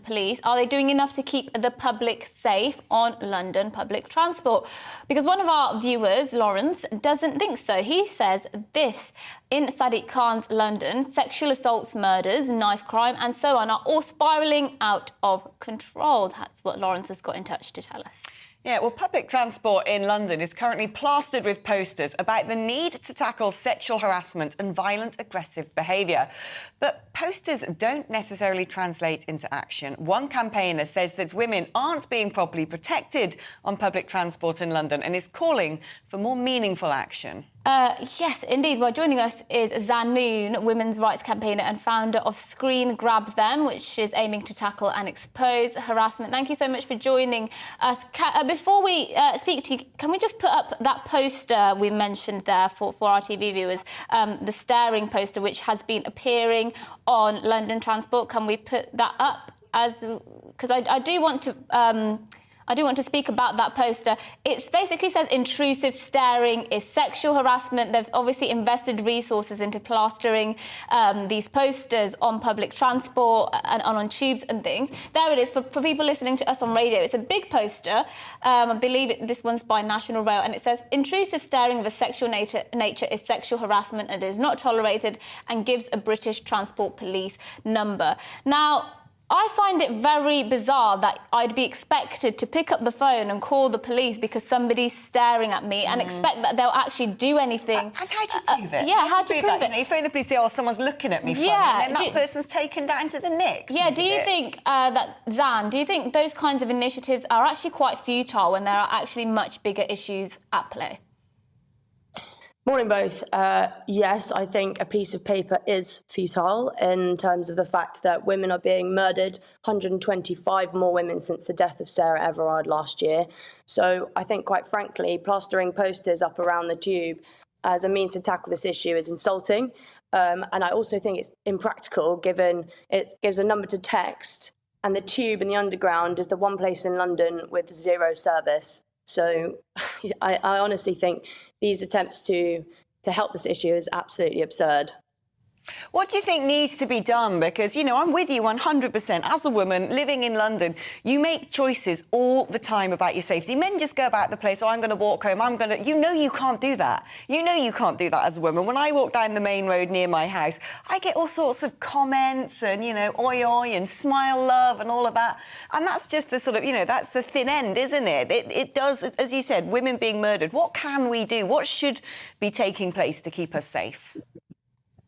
police, are they doing enough to keep the public safe on London public transport? Because one of our viewers, Lawrence, doesn't think so. He says this: in Sadiq Khan's London, sexual assaults, murders, knife crime and so on are all spiralling out of control. That's what Lawrence has got in touch to tell us. Yeah, well, public transport in London is currently plastered with posters about the need to tackle sexual harassment and violent, aggressive behaviour. But posters don't necessarily translate into action. One campaigner says that women aren't being properly protected on public transport in London and is calling for more meaningful action. Yes, indeed. Well, joining us is Zan Moon, women's rights campaigner and founder of Screen Grab Them, which is aiming to tackle and expose harassment. Thank you so much for joining us. Before we speak to you, can we just put up that poster we mentioned there for our TV viewers, the staring poster, which has been appearing on London transport? Can we put that up? Because I do want to speak about that poster. It basically says intrusive staring is sexual harassment. They've obviously invested resources into plastering these posters on public transport and on tubes and things. There it is for people listening to us on radio. It's a big poster. I believe this one's by National Rail, and it says intrusive staring of a sexual nature is sexual harassment and is not tolerated, and gives a British Transport Police number. Now, I find it very bizarre that I'd be expected to pick up the phone and call the police because somebody's staring at me and expect that they'll actually do anything. And how do you prove it? Yeah, how do you prove it? You know, you phone the police, say, oh, someone's looking at me funny, yeah, and then that person's taken down to the nick. Yeah, do you think Zan, do you think those kinds of initiatives are actually quite futile when there are actually much bigger issues at play? Morning, both. Yes, I think a piece of paper is futile in terms of the fact that women are being murdered, 125 more women since the death of Sarah Everard last year. So I think, quite frankly, plastering posters up around the tube as a means to tackle this issue is insulting. And I also think it's impractical, given it gives a number to text, and the tube and the underground is the one place in London with zero service. So I honestly think these attempts to help this issue is absolutely absurd. What do you think needs to be done? Because, you know, I'm with you 100%. As a woman living in London, you make choices all the time about your safety. Men just go about the place, oh, I'm going to walk home, You know you can't do that. You know you can't do that as a woman. When I walk down the main road near my house, I get all sorts of comments and, you know, oi, oi, and smile, love, and all of that. And that's just the sort of, you know, that's the thin end, isn't it? It does, as you said, women being murdered. What can we do? What should be taking place to keep us safe?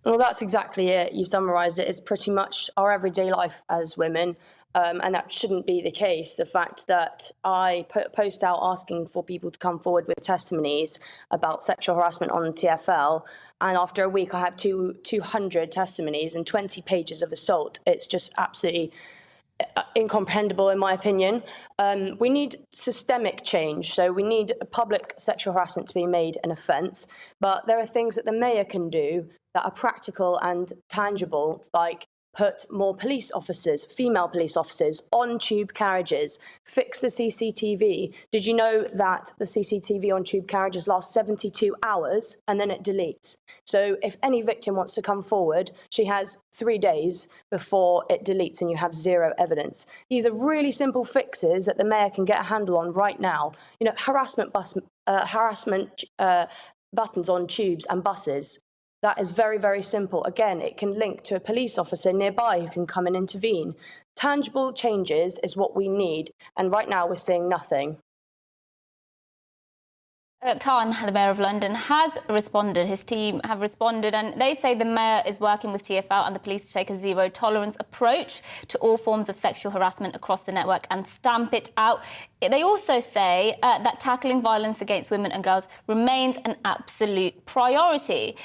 Well, that's exactly it. You summarised it. It's pretty much our everyday life as women, and that shouldn't be the case. The fact that I put a post out asking for people to come forward with testimonies about sexual harassment on TFL, and after a week I have 200 testimonies and 20 pages of assault. It's just absolutely incomprehensible, in my opinion. We need systemic change. So we need public sexual harassment to be made an offence, but there are things that the mayor can do that are practical and tangible, like put more police officers, female police officers, on tube carriages, fix the CCTV. Did you know that the CCTV on tube carriages lasts 72 hours and then it deletes? So if any victim wants to come forward, she has 3 days before it deletes and you have zero evidence. These are really simple fixes that the mayor can get a handle on right now. You know, harassment buttons on tubes and buses. That is very, very simple. Again, it can link to a police officer nearby who can come and intervene. Tangible changes is what we need, and right now we're seeing nothing. Khan, the Mayor of London, has responded. His team have responded, and they say the Mayor is working with TFL and the police to take a zero-tolerance approach to all forms of sexual harassment across the network and stamp it out. They also say that tackling violence against women and girls remains an absolute priority.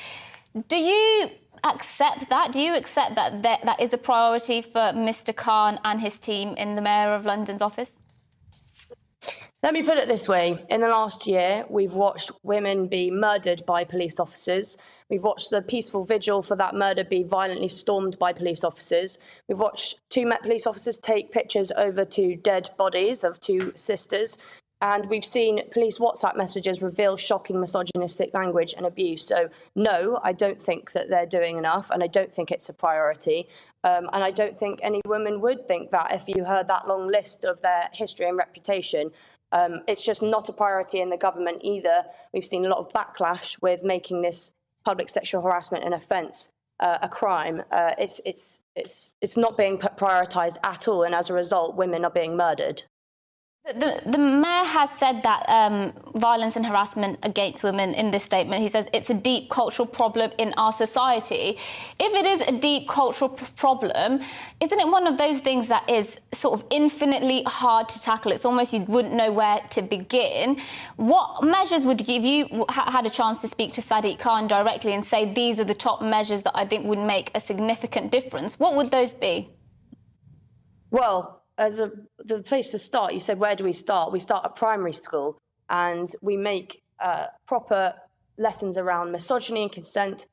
Do you accept that? Do you accept that that is a priority for Mr. Khan and his team in the Mayor of London's office? Let me put it this way. In the last year, we've watched women be murdered by police officers. We've watched the peaceful vigil for that murder be violently stormed by police officers. We've watched 2 Met police officers take pictures over 2 dead bodies of 2 sisters. And we've seen police WhatsApp messages reveal shocking misogynistic language and abuse. So, no, I don't think that they're doing enough, and I don't think it's a priority. And I don't think any woman would think that if you heard that long list of their history and reputation. It's just not a priority in the government either. We've seen a lot of backlash with making this public sexual harassment an offence, a crime. It's not being prioritised at all, and as a result, women are being murdered. The mayor has said that violence and harassment against women in this statement, he says it's a deep cultural problem in our society. If it is a deep cultural problem, isn't it one of those things that is sort of infinitely hard to tackle? It's almost you wouldn't know where to begin. What measures would give you had a chance to speak to Sadiq Khan directly and say these are the top measures that I think would make a significant difference? What would those be? Well, the place to start, you said, where do we start? We start at primary school, and we make proper lessons around misogyny and consent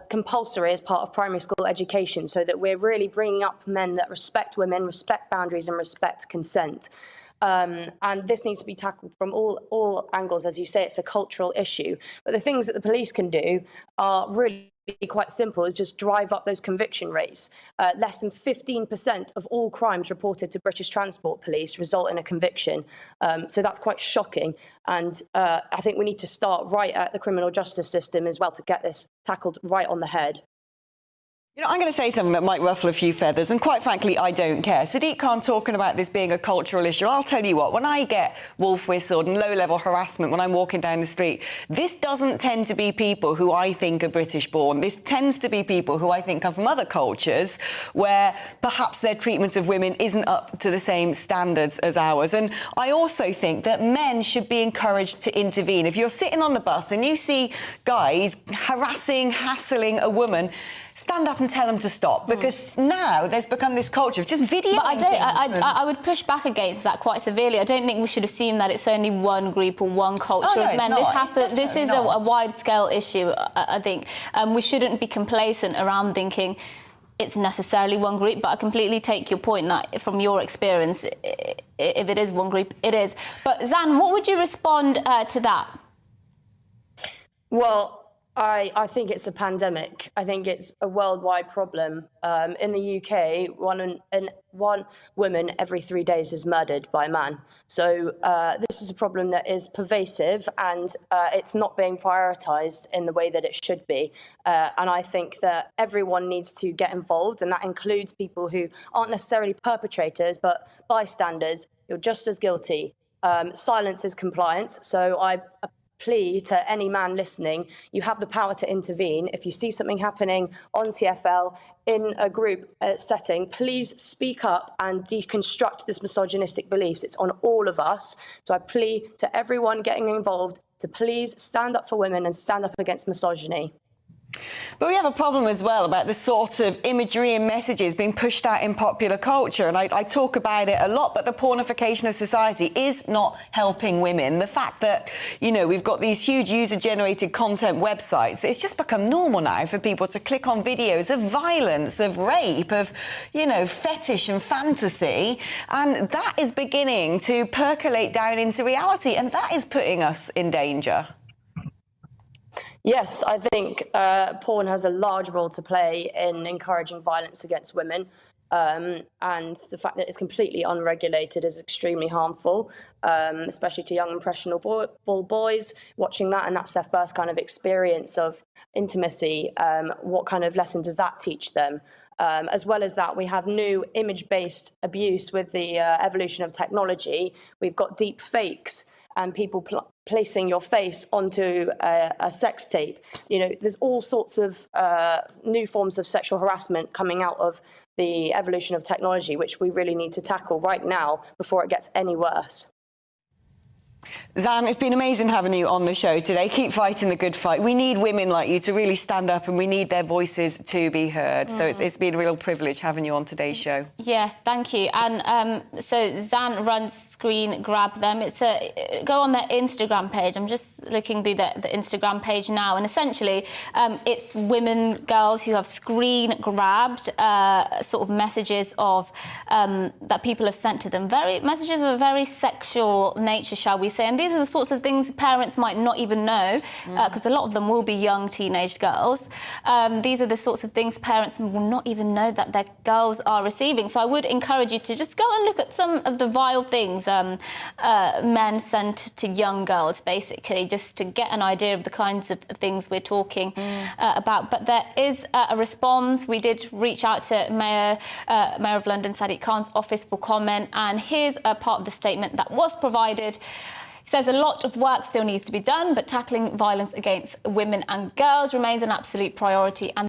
compulsory as part of primary school education, so that we're really bringing up men that respect women, respect boundaries, and respect consent. And this needs to be tackled from all angles. As you say, it's a cultural issue. But the things that the police can do are really quite simple, is just drive up those conviction rates. Less than 15% of all crimes reported to British Transport Police result in a conviction. So that's quite shocking. And I think we need to start right at the criminal justice system as well to get this tackled right on the head. You know, I'm going to say something that might ruffle a few feathers, and quite frankly, I don't care. Sadiq Khan talking about this being a cultural issue. I'll tell you what, when I get wolf whistled and low-level harassment when I'm walking down the street, this doesn't tend to be people who I think are British-born. This tends to be people who I think come from other cultures where perhaps their treatment of women isn't up to the same standards as ours. And I also think that men should be encouraged to intervene. If you're sitting on the bus and you see guys harassing, hassling a woman, stand up and tell them to stop, because now there's become this culture of just videoing But I would push back against that quite severely. I don't think we should assume that it's only one group or one culture of men. This is a wide-scale issue, I think. We shouldn't be complacent around thinking it's necessarily one group, but I completely take your point that from your experience, if it is one group, it is. But Zan, what would you respond to that? Well, I think it's a pandemic. I think it's a worldwide problem. In the UK, one woman every 3 days is murdered by a man. So this is a problem that is pervasive, and it's not being prioritised in the way that it should be. And I think that everyone needs to get involved, and that includes people who aren't necessarily perpetrators, but bystanders. You're just as guilty. Silence is compliance. So I plea to any man listening, you have the power to intervene. If you see something happening on TFL in a group setting, please speak up and deconstruct this misogynistic beliefs. It's on all of us. So I plea to everyone getting involved to please stand up for women and stand up against misogyny. But we have a problem as well about the sort of imagery and messages being pushed out in popular culture. And I talk about it a lot, but the pornification of society is not helping women. The fact that, you know, we've got these huge user-generated content websites, it's just become normal now for people to click on videos of violence, of rape, of, you know, fetish and fantasy. And that is beginning to percolate down into reality, and that is putting us in danger. Yes, I think porn has a large role to play in encouraging violence against women. And the fact that it's completely unregulated is extremely harmful, especially to young, impressionable boys watching that. And that's their first kind of experience of intimacy. What kind of lesson does that teach them? As well as that, we have new image-based abuse with the evolution of technology. We've got deep fakes and people placing your face onto a sex tape. You know, there's all sorts of new forms of sexual harassment coming out of the evolution of technology, which we really need to tackle right now before it gets any worse. Zan, it's been amazing having you on the show today. Keep fighting the good fight. We need women like you to really stand up, and we need their voices to be heard. So it's been a real privilege having you on today's show. Yes, thank you. And so Zan runs Screen Grab Them. Go on their Instagram page. I'm just looking through the Instagram page now, and essentially it's women, girls who have screen grabbed sort of messages of that people have sent to them, messages of a very sexual nature, shall we say. And these are the sorts of things parents might not even know, because a lot of them will be young teenage girls. These are the sorts of things parents will not even know that their girls are receiving. So I would encourage you to just go and look at some of the vile things men send to young girls, basically, just to get an idea of the kinds of things we're talking about. But there is a response. We did reach out to Mayor of London, Sadiq Khan's office for comment, and here's a part of the statement that was provided. He says a lot of work still needs to be done, but tackling violence against women and girls remains an absolute priority. And